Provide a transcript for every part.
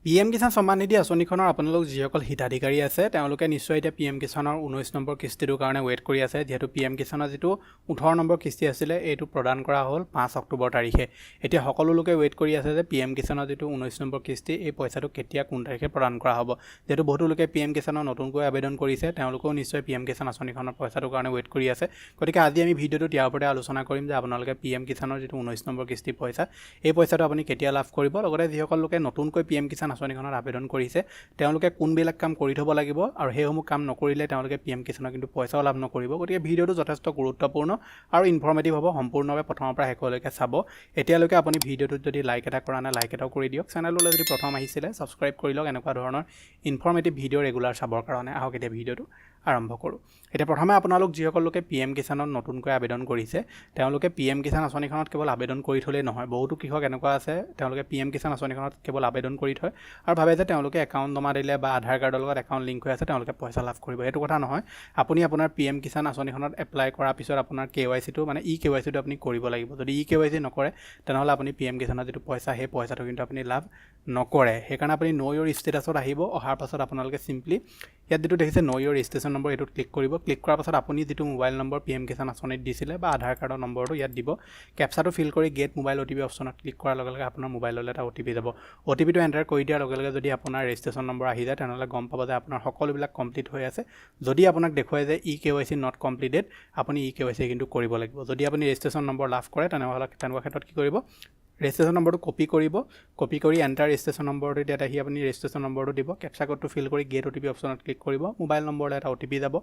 PM Kisan সন্মান নিধি আঁচনিখনৰ আপোনালোক যিসকল হিতাধিকাৰী আছে তেওঁলোকে নিশ্চয় এতিয়া PM কিষাণৰ 19 নম্বৰ কিস্তিটোৰ কাৰণে ৱেইট কৰি আছে যেহেতু PM কিষাণৰ যিটো 18 নম্বৰ কিস্তি আছিলে এইটো প্ৰদান কৰা হ'ল 5 অক্টোবৰ তাৰিখে এতিয়া সকলো লোকে ৱেইট কৰি আছে যে PM কিষাণৰ যিটো 19 নম্বৰ কিস্তি এই পইচাটো কেতিয়া কোন তাৰিখে প্ৰদান কৰা হ'ব যেহেতু বহুতো লোকে PM কিষাণৰ নতুনকৈ আবেদন কৰিছে তেওঁলোকেও নিশ্চয় PM কিষাণ আঁচনিখনৰ পইচাটোৰ কাৰণে ৱেইট কৰি আছে গতিকে আজি আমি ভিডিঅ'টো ইয়াৰ ওপৰতে আলোচনা কৰিম যে আপোনালোকে PM কিষাণৰ যিটো 19 নম্বৰ কিস্তি পইচা এই পইচাটো আপুনি কেতিয়া লাভ কৰিব লগতে যিসকল লোকে নতুনকৈ PM কিষাণ আঁচনিখনত আবেদন কৰিছে তেওঁলোকে কোনবিলাক কাম কৰি থব লাগিব আৰু হেসমূহ কাম নকৰিলে তেওঁলোকে PM কিষাণৰ কিন্তু পইচাও লাভ নকৰিব গতিকে ভিডিঅ'টো যথেষ্ট গুৰুত্বপূৰ্ণ আৰু ইনফৰমেটিভ হ'ব সম্পূৰ্ণভাৱে প্ৰথমৰ পৰা শেষলৈকে চাব এতিয়ালৈকে আপুনি ভিডিঅ'টোত যদি লাইক এটা কৰা নাই লাইক এটাও কৰি দিয়ক চেনেললৈ যদি প্ৰথম আহিছিলে সাবস্ক্ৰাইব কৰি লওক এনেকুৱা ধৰণৰ ইনফৰমেটিভ ভিডিঅ' ৰেগুলাৰ চাবৰ কাৰণে আহক এতিয়া ভিডিঅ'টো আৰম্ভ কৰোঁ এতিয়া প্ৰথমে আপোনালোক যিসকল লোকে PM কিষাণত নতুনকৈ আবেদন কৰিছে তেওঁলোকে PM কিষাণ আঁচনিখনত কেৱল আবেদন কৰি থলেই নহয় বহুতো কৃষক এনেকুৱা আছে তেওঁলোকে PM কিষাণ আঁচনিখনত কেৱল আবেদন কৰি থয় আৰু ভাবে যে তেওঁলোকে একাউণ্ট জমা দিলে বা আধাৰ কাৰ্ডৰ লগত একাউণ্ট লিংক হৈ আছে তেওঁলোকে পইচা লাভ কৰিব এইটো কথা নহয় আপুনি আপোনাৰ PM কিষাণ আঁচনিখনত এপ্লাই কৰাৰ পিছত আপোনাৰ KYC টো মানে KYC টো আপুনি কৰিব লাগিব যদি KYC নকৰে তেনেহলে আপুনি PM কিষাণৰ যিটো পইচা সেই পইচাটো কিন্তু আপুনি লাভ নকৰে সেইকাৰণে আপুনি নো ইউৰ ষ্টেটাছত আহিব অহাৰ পাছত আপোনালোকে সিম্পলি ইয়াত যেটো দেখিছে নো ইউৰ ৰেজিষ্ট্ৰেচন নম্বৰ এটোত ক্লিক কৰিব ক্লিক কৰাৰ পাছত আপুনি যেটো মোবাইল নম্বৰ PM কিষাণ আঁচনিত দিছিলে বা আধাৰ কাৰ্ডৰ নম্বৰটো ইয়াত দিব ক্যাপচাটো ফিল কৰি গেট মোবাইল OTP অপচনত ক্লিক কৰাৰ লগে লগে আপোনাৰ মোবাইললৈ এটা OTP যাব OTP টো এন্টাৰ কৰি দিয়াৰ লগে লগে যদি আপোনাৰ ৰেজিষ্ট্ৰেচন নম্বৰ আহি যায় তেনেহলে গম পাব যে আপোনাৰ সকলোবিলাক কমপ্লিট হৈ আছে যদি আপোনাক দেখুৱায় যে KYC নট কমপ্লিটেড আপুনি KYC কিন্তু কৰিব লাগিব যদি আপুনি ৰেজিষ্ট্ৰেচন নম্বৰ লাভ কৰে তেনেহলে তেনেকুৱা ক্ষেত্ৰত কি কৰিব ৰেজিষ্ট্ৰেচন নম্বৰটো কপি কৰি এন্টাৰ ৰেজিষ্ট্ৰেচন নম্বৰটো দিয়াত আহি আপুনি ৰেজিষ্ট্ৰেচন নম্বৰটো দিব ক্যাপচা কোডটো ফিল কৰি গেট OTP অপচনত ক্লিক কৰিব মোবাইল নম্বৰলৈ এটা OTP যাব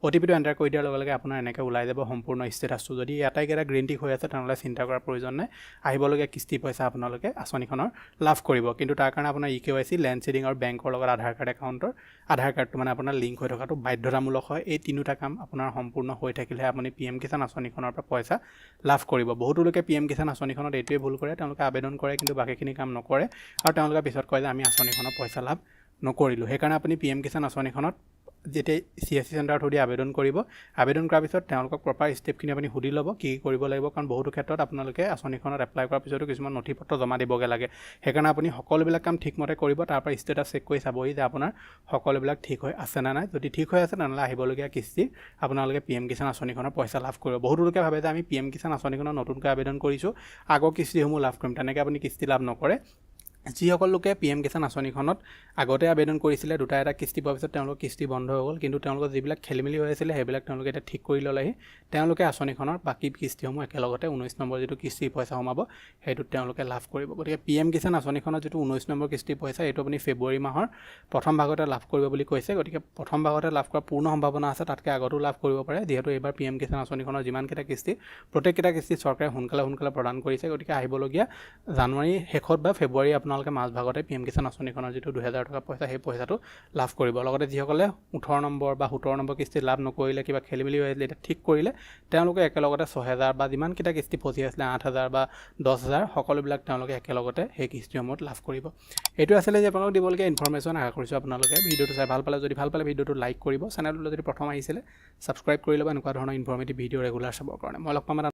OTP টো এন্টাৰ কৰি দিয়াৰ লগে লগে আপোনাৰ এনেকৈ ওলাই যাব সম্পূৰ্ণ ষ্টেটাসটো যদি এটাই এটা গ্ৰীণ টিক হৈ আছে তেনেহলে চিন্তা কৰাৰ প্ৰয়োজন নাই আহিবলগীয়া কিস্তি পইচা আপোনালোকে আঁচনিখনৰ লাভ কৰিব কিন্তু তাৰ কাৰণে আপোনাৰ KYC লেণ্ড সিডিং আৰু বেংকৰ লগত আধাৰ কাৰ্ড একাউণ্টৰ আধাৰ কাৰ্ডটো মানে আপোনাৰ লিংক হৈ থকাটো বাধ্যতামূলক হয় এই তিনিটা কাম আপোনাৰ সম্পূৰ্ণ হৈ থাকিলে আপুনি PM কিষাণ আঁচনিখনৰ পৰা পইচা লাভ কৰিব বহুতো লোকে PM কিষাণ আঁচনিখনত এইটোৱে ভুল কৰে তেওঁলোকে আবেদন কৰে কিন্তু বাকিখিনি কাম নকৰে আৰু তেওঁলোকে পিছত কয় যে আমি আঁচনিখনৰ পইচা লাভ নকৰিলো সেইকাৰণে আপুনি PM কিষাণ আঁচনিখনত যেতে CSC চেণ্টাৰত হদি আবেদন কৰিব আবেদন কৰাৰ পিছত তেওঁলোকক প্ৰপাৰ ষ্টেপখিনি আপুনি হুদি ল'ব কি কৰিব লাগিব কাৰণ বহুতো ক্ষেত্ৰত আপোনালোকে আঁচনিখনত এপ্লাই কৰাৰ পিছতো কিছুমান নথিপত্ৰ জমা দিবগে লাগে সেইকাৰণে আপুনি সকলোবিলাক কাম ঠিকমতে কৰিব তাৰ পৰা ষ্টেটাস চেক কৰি চাবহি যে আপোনাৰ সকলোবিলাক ঠিক হৈ আছে না নাই যদি ঠিক হৈ আছে তেনেহলে আহিবলগীয়া কিস্তি আপোনালোকে PM কিষাণ আঁচনিখনৰ পইচা লাভ কৰিব বহুতো লোকে ভাবে যে আমি PM কিষাণ আঁচনিখনত নতুনকৈ আবেদন কৰিছো আগৰ কিস্তিসমূহ লাভ কৰিম তেনেকৈ আপুনি কিস্তি লাভ নকৰে যিসকল লোকে PM কিষাণ আঁচনিখনত আগতে আবেদন কৰিছিলে দুটা এটা কিস্তি পোৱাৰ পিছত তেওঁলোকৰ কিস্তি বন্ধ হৈ গ'ল কিন্তু তেওঁলোকৰ যিবিলাক খেলিমেলি হৈ আছিল সেইবিলাক তেওঁলোকে এটা ঠিক কৰি ল'লেহি তেওঁলোকে আঁচনিখনৰ বাকি কিস্তিসমূহ একেলগতে 19 নম্বৰ যেটো কিস্তি পইচা সোমাব হেতুত তেওঁলোকে লাভ কৰিব গতিকে PM কিষাণ আঁচনিখনৰ যেটো 19 নম্বৰ কিস্তি পইচা এটো আপুনি ফেব্ৰুৱাৰী মাহৰ প্ৰথম ভাগতে লাভ কৰিব বুলি কৈছে গতিকে প্ৰথম ভাগতে লাভ কৰাৰ পূৰ্ণ সম্ভাৱনা আছে তাতকৈ আগতো লাভ কৰিব পাৰে যেহেতু এবাৰ PM কিষাণ আঁচনিখনৰ যিমান কেইটা কিস্তি প্ৰত্যেকটা কিস্তি চৰকাৰে সোনকালে প্ৰদান কৰিছে গতিকে আহিবলগীয়া জানুৱাৰী শেষত বা ফেব্ৰুৱাৰী আপোনালোকে মাজ ভাগতে PM কিষাণ আঁচনিখনৰ যেটো 2000 টকা পইচা সেই পইচাটো লাভ কৰিব লগতে যিসকলে 18 নম্বৰ বা 17 নম্বৰ কিস্তি লাভ নকৰিলে কিবা খেলিমেলি হৈ আছিল এটা ঠিক কৰিলে তেওঁলোকে একেলগতে 6000 বা যিমান কেইটা কিস্তি ফচি আছিলে 8000 বা 10000 সকলোবিলাক তেওঁলোকে একেলগতে সেই কিস্তিসমূহ লাভ কৰিব এটো আছিল যে আপোনালোক দিবলগীয়া ইনফৰমেশন আশা কৰিছো আপোনালোকে ভিডিঅটো চাই ভাল পালে যদি ভাল পালে ভিডিঅটো লাইক কৰিব চেনেললৈ যদি প্ৰথম আহিছিলে সাবস্ক্ৰাইব কৰি ল'ব এনেকুৱা ধৰণৰ ইনফৰমেটিভ ভিডিঅ' ৰেগুলাৰ চাবৰ কাৰণে মই লগ পাম